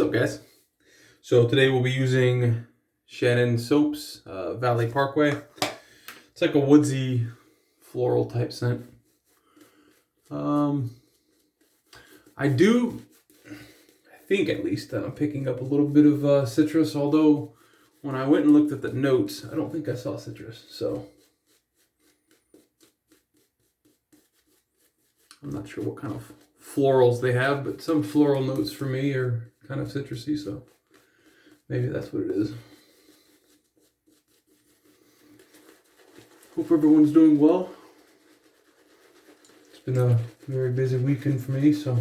What's up, guys? So today we'll be using Shannon soaps, Valley Parkway. It's like a woodsy floral type scent. I think at least that I'm picking up a little bit of citrus, although when I went and looked at the notes, I don't think I saw citrus, so I'm not sure what kind of florals they have, but some floral notes for me are kind of citrusy, so maybe that's what it is. Hope everyone's doing well. It's been a very busy weekend for me, so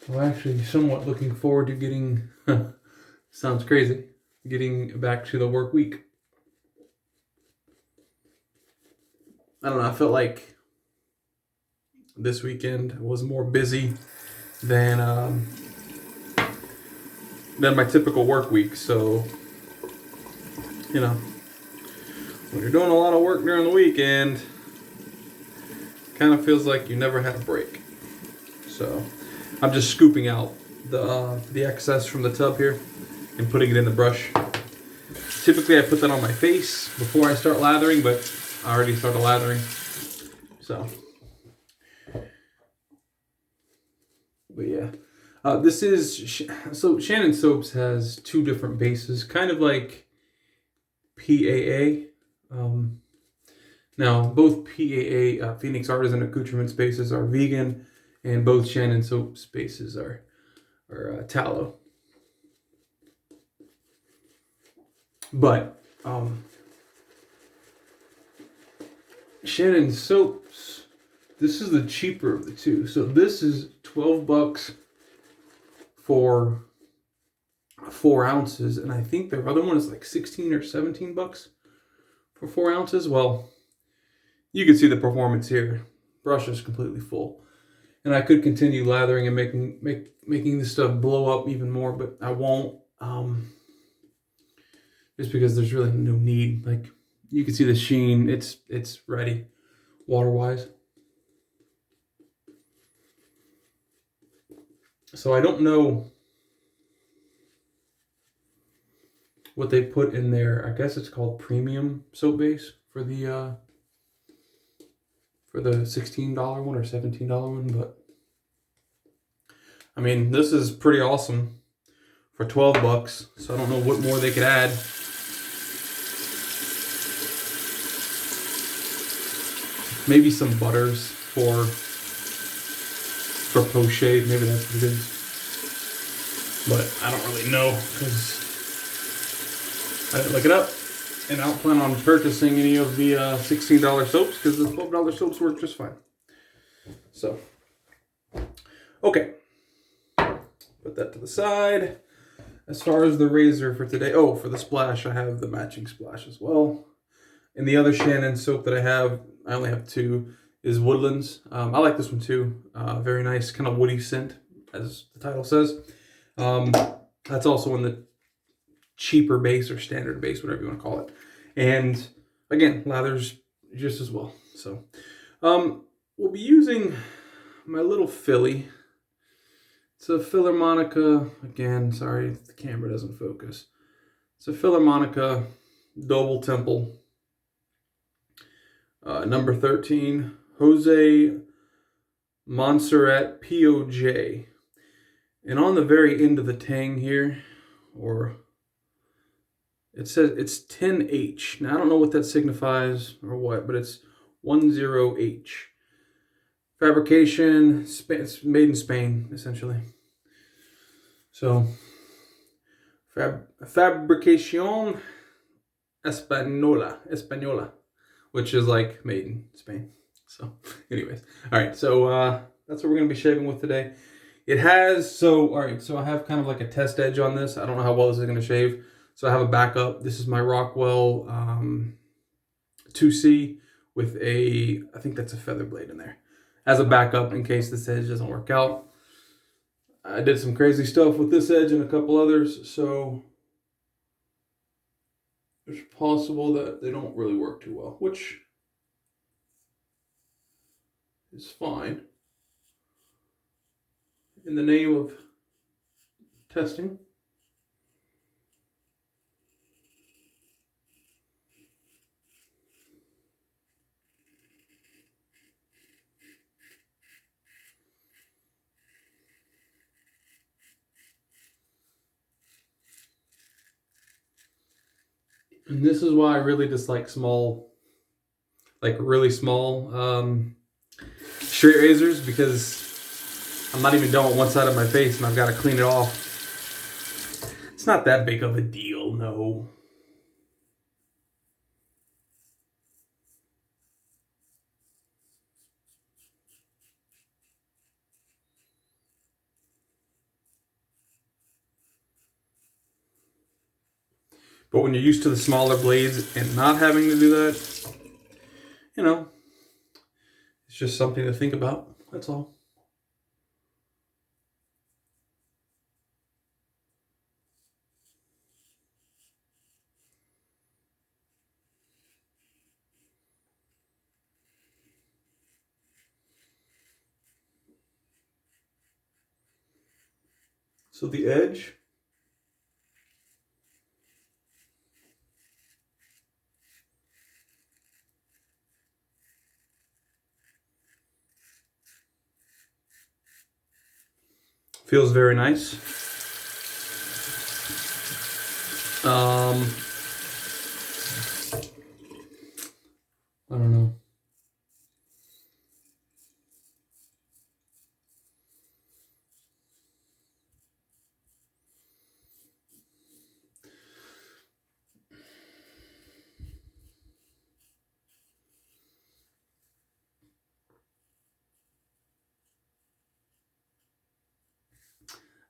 I'm actually somewhat looking forward to getting, sounds crazy, getting back to the work week. I don't know, I felt like this weekend was more busy than my typical work week, so, you know, when you're doing a lot of work during the weekend, it kind of feels like you never had a break. So I'm just scooping out the excess from the tub here and putting it in the brush. Typically I put that on my face before I start lathering, but I already started lathering. So, but yeah. This is, so Shannon Soaps has two different bases, kind of like PAA. Now, both PAA, Phoenix Artisan Accoutrements bases, are vegan, and both Shannon Soaps bases are tallow. But Shannon Soaps, this is the cheaper of the two. So this is $12 for 4 ounces, and I think their other one is like 16 or 17 bucks for 4 ounces. Well, you can see the performance here. Brush is completely full, and I could continue lathering and making this stuff blow up even more, but I won't. Just because there's really no need. Like, you can see the sheen. It's ready, water wise. So I don't know what they put in there. I guess it's called premium soap base for the $16 one or $17 one, but I mean, this is pretty awesome for 12 bucks. So I don't know what more they could add. Maybe some butters for post-shave. Maybe that's what it is. But I don't really know because I didn't look it up. And I don't plan on purchasing any of the $16 soaps because the $12 soaps work just fine. So, okay. Put that to the side. As far as the razor for today, for the splash, I have the matching splash as well. And the other Shannon soap that I only have two, is Woodlands. I like this one too. Very nice, kind of woody scent, as the title says. That's also in the cheaper base or standard base, whatever you want to call it. And again, lathers just as well. So we'll be using my little Philly. It's a Filarmonica. Again, sorry if the camera doesn't focus. It's a Filarmonica Doble Temple. Number 13, Jose Montserrat POJ. And on the very end of the tang here, it says it's 10H. Now, I don't know what that signifies or what, but it's 10H. Fabrication, it's made in Spain, essentially. So, Fabricación Española, which is like made in Spain. So, anyways. All right, so that's what we're going to be shaving with today. It has, all right, so I have kind of like a test edge on this. I don't know how well this is going to shave. So I have a backup. This is my Rockwell 2C with I think that's a feather blade in there, as a backup in case this edge doesn't work out. I did some crazy stuff with this edge and a couple others, so it's possible that they don't really work too well, which is fine. In the name of testing. And this is why I really dislike small, like really small straight razors, because I'm not even done with one side of my face and I've got to clean it off. It's not that big of a deal, no. But when you're used to the smaller blades and not having to do that, you know, it's just something to think about. That's all. So the edge, feels very nice. I don't know.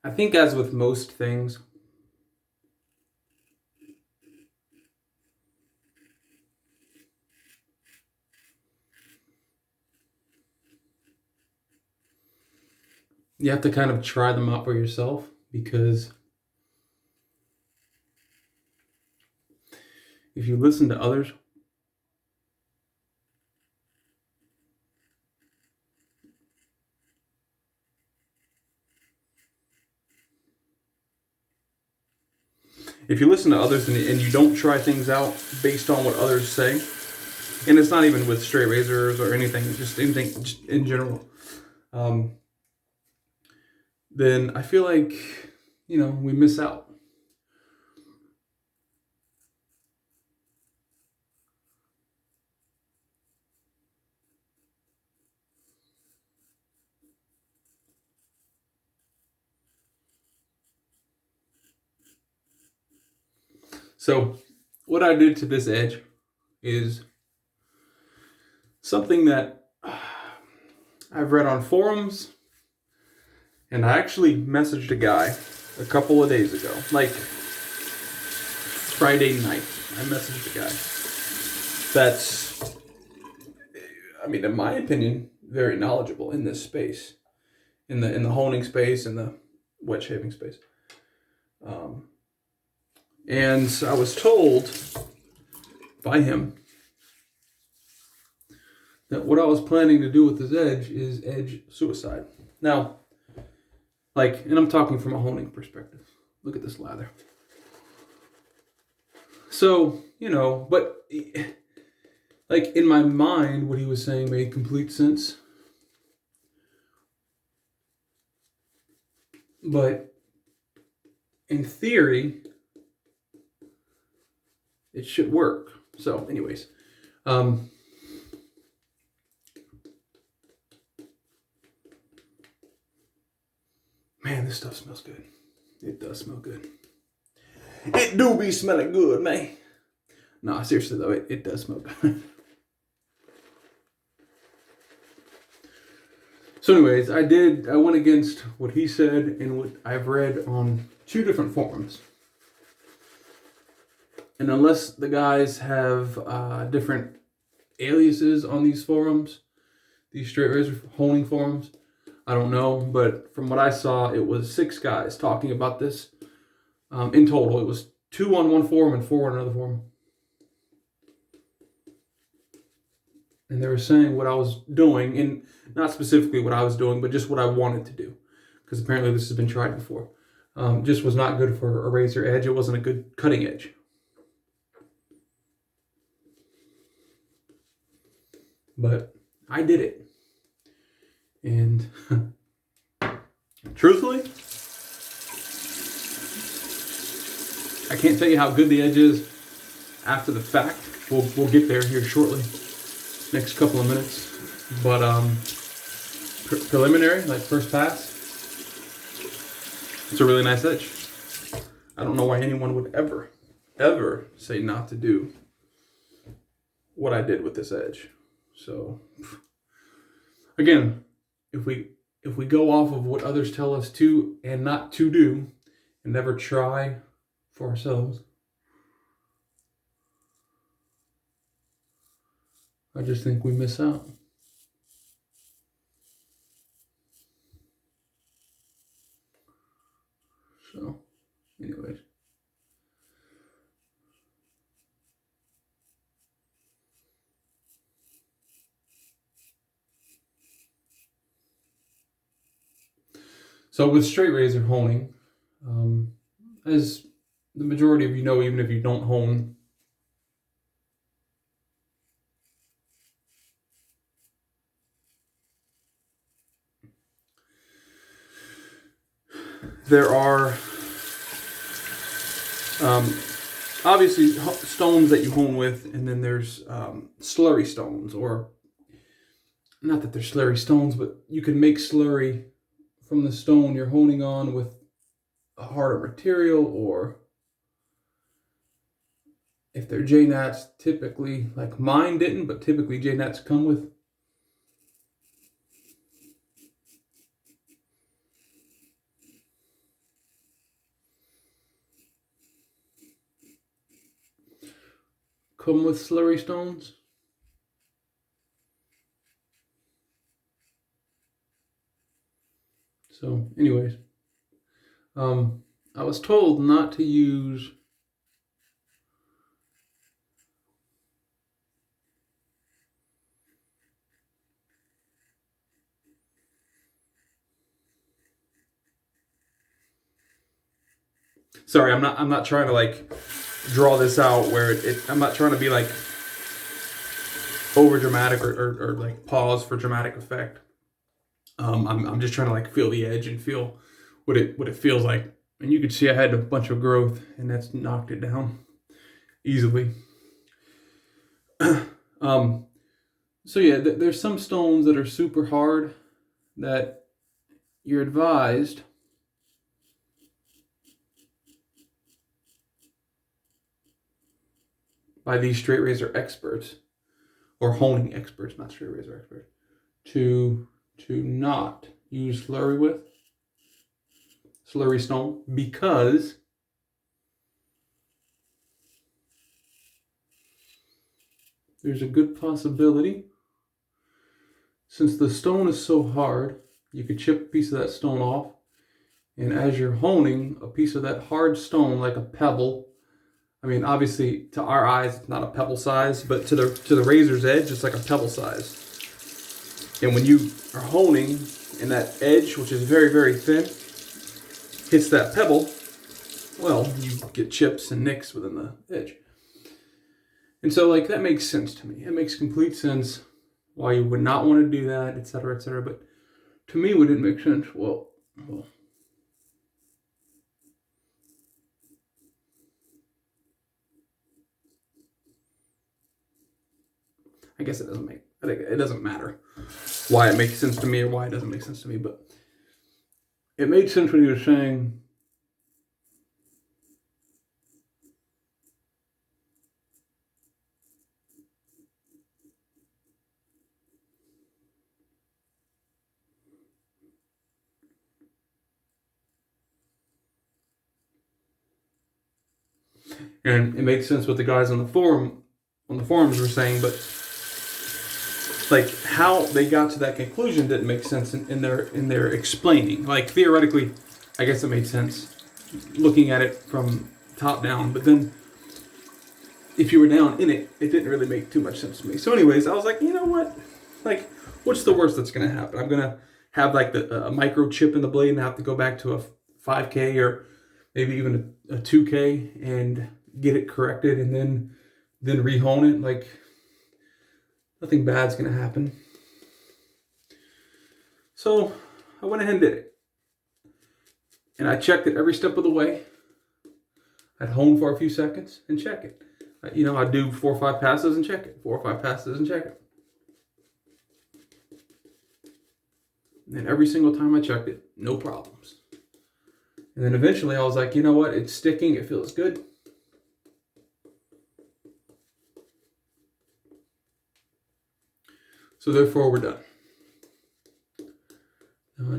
I think as with most things, you have to kind of try them out for yourself, because if you listen to others, and you don't try things out based on what others say, and it's not even with straight razors or anything, just anything just in general, then I feel like, you know, we miss out. So what I did to this edge is something that I've read on forums, and I actually messaged a guy a couple of days ago, like Friday night. I messaged a guy that's, I mean, in my opinion, very knowledgeable in this space, in the honing space and the wet shaving space. And I was told by him that what I was planning to do with this edge is edge suicide. Now, like, and I'm talking from a honing perspective. Look at this lather. So, you know, but like in my mind, what he was saying made complete sense. But in theory, it should work. So, anyways, man, this stuff smells good. It does smell good. It do be smelling good, man. No, seriously though, it does smell good. So anyways, I went against what he said and what I've read on 2 different forums. And unless the guys have different aliases on these forums, these straight razor honing forums, I don't know. But from what I saw, it was 6 guys talking about this. In total, it was 2 on one forum and 4 on another forum. And they were saying what I was doing, and not specifically what I was doing, but just what I wanted to do. Because apparently this has been tried before. Just was not good for a razor edge. It wasn't a good cutting edge. But I did it. And truthfully, I can't tell you how good the edge is after the fact. We'll get there here shortly, next couple of minutes. But preliminary, like first pass, it's a really nice edge. I don't know why anyone would ever say not to do what I did with this edge. So again, if we go off of what others tell us to and not to do, and never try for ourselves, I just think we miss out. So, anyways. So with straight razor honing, as the majority of you know, even if you don't hone, there are obviously stones that you hone with, and then there's slurry stones, or not that they're slurry stones, but you can make slurry from the stone you're honing on with a harder material, or if they're J-nats, typically, like mine didn't, but typically J-nats come with slurry stones. So anyways, I was told not to use sorry, I'm not trying to like draw this out where I'm not trying to be like over dramatic or like pause for dramatic effect. I'm just trying to like feel the edge and feel what it feels like. And you could see I had a bunch of growth, and that's knocked it down easily. So yeah, there's some stones that are super hard that you're advised by these straight razor experts, or honing experts, not straight razor experts, to not use slurry stone, because there's a good possibility, since the stone is so hard, you could chip a piece of that stone off, and as you're honing, a piece of that hard stone, like a pebble, I mean, obviously to our eyes it's not a pebble size, but to the razor's edge it's like a pebble size. And when you are honing and that edge, which is very, very thin, hits that pebble, well, you get chips and nicks within the edge. And so like that makes sense to me. It makes complete sense why you would not want to do that, etc., etc. But to me, what didn't make sense, well, I guess it doesn't matter why it makes sense to me or why it doesn't make sense to me, but it made sense when he was saying and it made sense what the guys on the forums were saying, but like how they got to that conclusion didn't make sense in their explaining. Like theoretically, I guess it made sense looking at it from top down, but then if you were down in it, it didn't really make too much sense to me. So anyways, I was like, you know what? Like, what's the worst that's gonna happen? I'm gonna have like a micro chip in the blade and have to go back to a 5K or maybe even a 2K and get it corrected and then rehone it. Like, nothing bad's gonna happen. So I went ahead and did it. And I checked it every step of the way. I'd hone for a few seconds and check it. You know, I'd do 4 or 5 passes and check it. 4 or 5 passes and check it. And every single time I checked it, no problems. And then eventually I was like, you know what? It's sticking. It feels good. So therefore, we're done.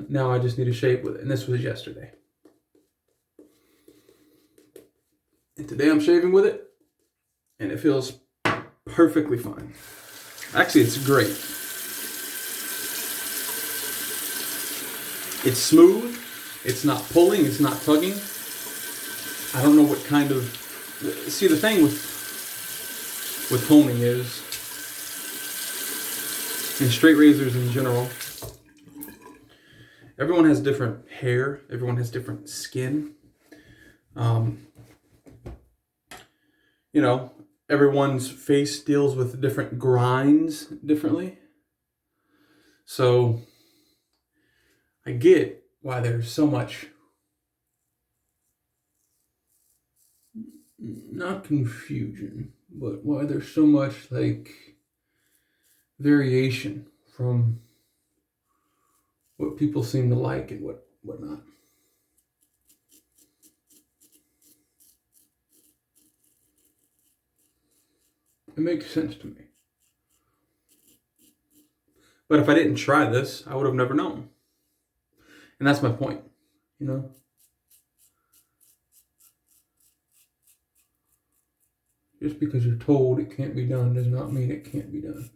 Now I just need to shape with it. And this was yesterday. And today I'm shaving with it. And it feels perfectly fine. Actually, it's great. It's smooth. It's not pulling. It's not tugging. I don't know what kind of... See, the thing with honing is, and straight razors in general, everyone has different hair. Everyone has different skin. You know, everyone's face deals with different grinds differently. So I get why there's so much, not confusion, but why there's so much like variation from what people seem to like and whatnot. It makes sense to me. But if I didn't try this, I would have never known. And that's my point, you know? Just because you're told it can't be done does not mean it can't be done.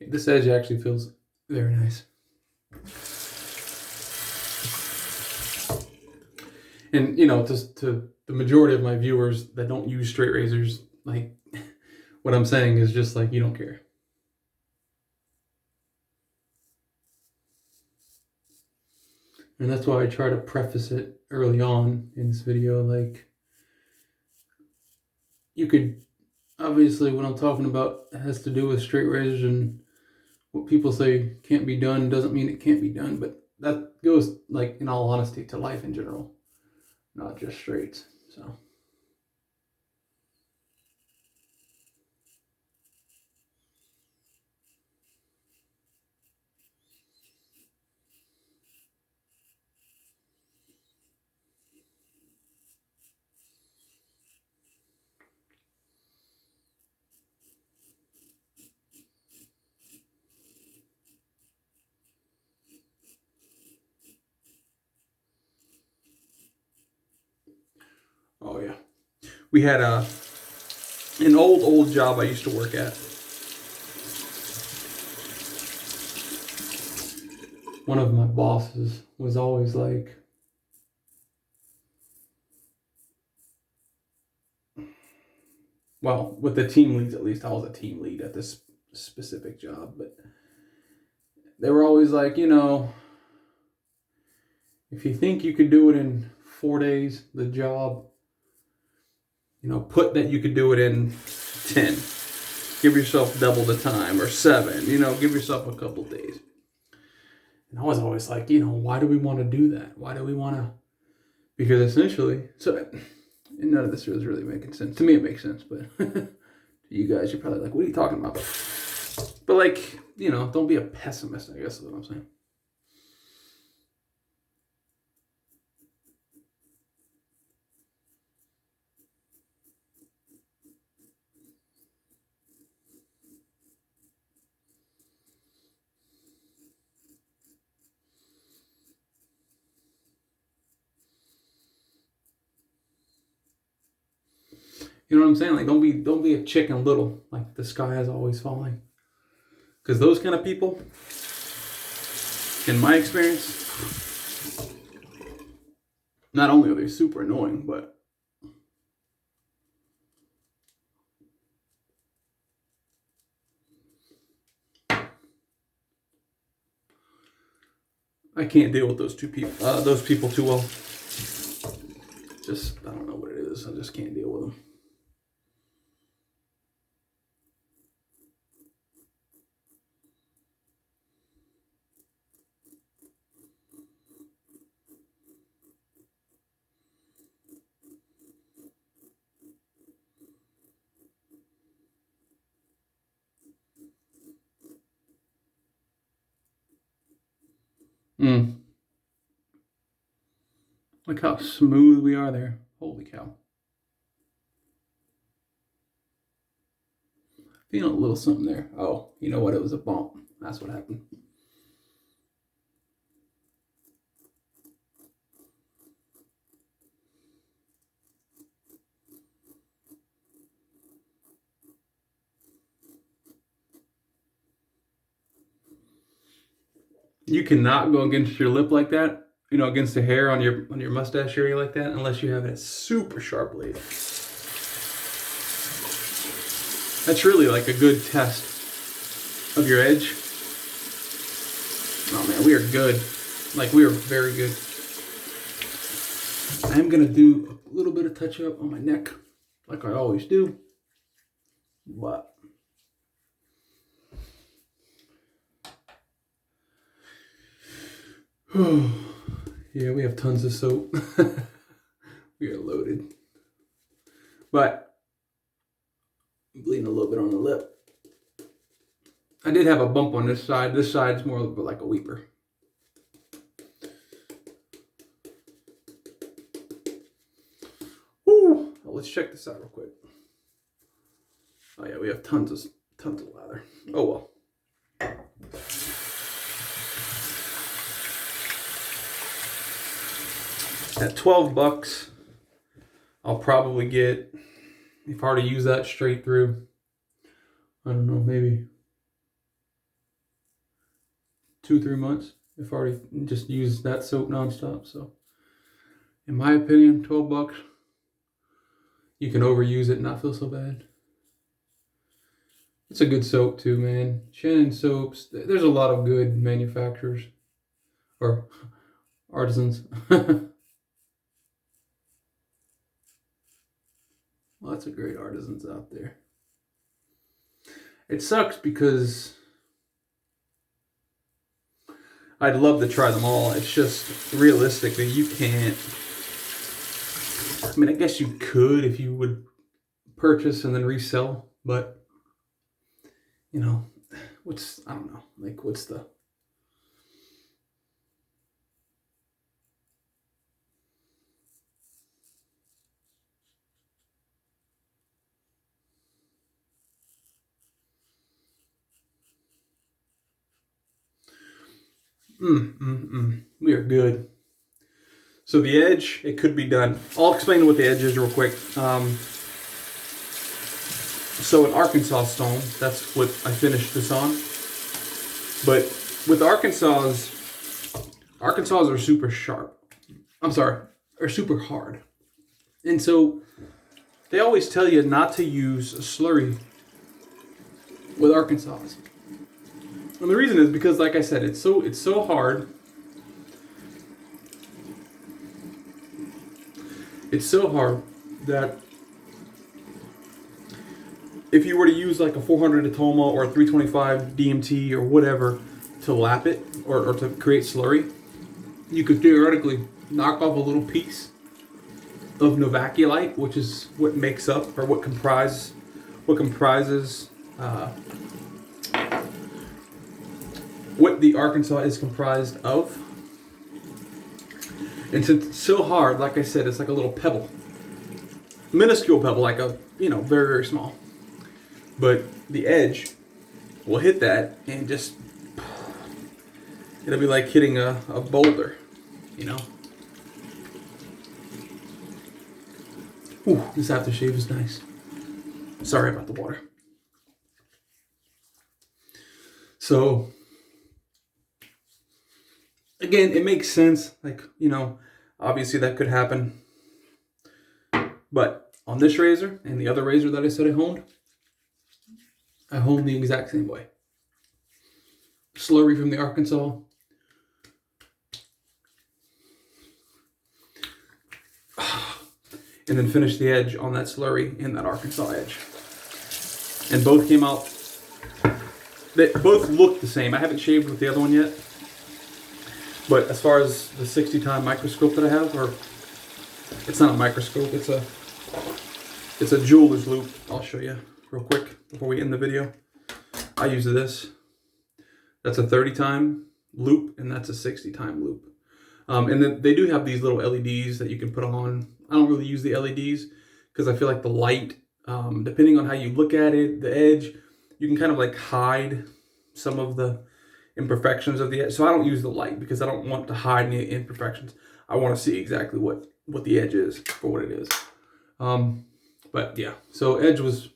This edge actually feels very nice. And, you know, to the majority of my viewers that don't use straight razors, like, what I'm saying is just like, you don't care. And that's why I try to preface it early on in this video. Like, you could, obviously what I'm talking about has to do with straight razors, and what people say can't be done doesn't mean it can't be done, but that goes, like, in all honesty, to life in general, not just straights. So oh yeah, we had an old job I used to work at. One of my bosses was always like, well, with the team leads, at least I was a team lead at this specific job, but they were always like, you know, if you think you could do it in 4 days, the job, you know, put that you could do it in 10. Give yourself double the time, or 7, you know, give yourself a couple days. And I was always like, you know, why do we want to do that? Why do we want to? Because essentially, so none of this is really making sense. To me, it makes sense, but to you guys, you're probably like, what are you talking about? But, like, you know, don't be a pessimist, I guess is what I'm saying. You know what I'm saying? Like, don't be a chicken little. Like, the sky is always falling. Because those kind of people, in my experience, Not only are they super annoying, but I can't deal with those people too well. Just, I don't know what it is. I just can't deal with them. Look how smooth we are there. Holy cow. Feeling a little something there. Oh, you know what? It was a bump. That's what happened. You cannot go against your lip like that, you know, against the hair on your mustache area like that, unless you have a super sharp blade. That's really like a good test of your edge. Oh man, we are good. Like, we are very good. I am gonna do a little bit of touch up on my neck, like I always do. But yeah, we have tons of soap. We are loaded. But I'm bleeding a little bit on the lip. I did have a bump on this side. This side's more like a weeper. Woo! Well, let's check this out real quick. Oh yeah, we have tons of lather. Oh well. At $12, I'll probably get, if I already use that straight through, I don't know, maybe 2-3 months if I already just use that soap nonstop. So in my opinion, $12, you can overuse it and not feel so bad. It's a good soap too, man. Shannon soaps, there's a lot of good manufacturers or artisans. Lots of great artisans out there. It sucks because I'd love to try them all. It's just realistically, you can't. I mean, I guess you could if you would purchase and then resell, but you know, I don't know, like what's the. We are good. So the edge, it could be done. I'll explain what the edge is real quick. So an Arkansas stone, that's what I finished this on. But with Arkansas are super sharp. I'm sorry, are super hard. And so they always tell you not to use a slurry with Arkansas. And the reason is because, like I said, it's so hard. It's so hard that if you were to use like a 400 Atoma or a 325 DMT or whatever to lap it or to create slurry, you could theoretically knock off a little piece of novaculite, which is what makes up or what comprises what the Arkansas is comprised of. And since it's so hard, like I said, it's like a little pebble. Minuscule pebble, like a, very, very small. But the edge will hit that and just, it'll be like hitting a boulder, Ooh, this aftershave is nice. Sorry about the water. So, again, it makes sense. Like, Obviously that could happen. But on this razor and the other razor that I said I honed the exact same way. Slurry from the Arkansas. And then finish the edge on that slurry in that Arkansas edge. And both came out, they both look the same. I haven't shaved with the other one yet. But as far as the 60-time microscope that I have, or it's not a microscope, it's a jeweler's loop. I'll show you real quick before we end the video. I use this. That's a 30-time loop, and that's a 60-time loop. And then they do have these little LEDs that you can put on. I don't really use the LEDs because I feel like the light, depending on how you look at it, the edge, you can kind of like hide some of the imperfections of the edge. So I don't use the light because I don't want to hide any imperfections. I want to see exactly what the edge is for what it is. But yeah, so edge was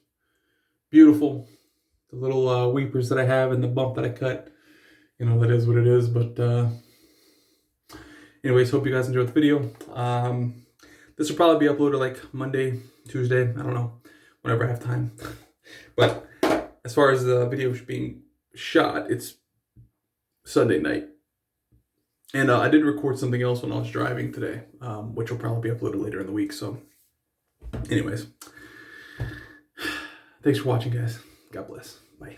beautiful. The little weepers that I have and the bump that I cut, you know, that is what it is. But anyways, hope you guys enjoyed the video. This will probably be uploaded like Monday, Tuesday, I don't know, whenever I have time. But as far as the video being shot, it's Sunday night. And I did record something else when I was driving today, which will probably be uploaded later in the week. So anyways, thanks for watching, guys. God bless. Bye.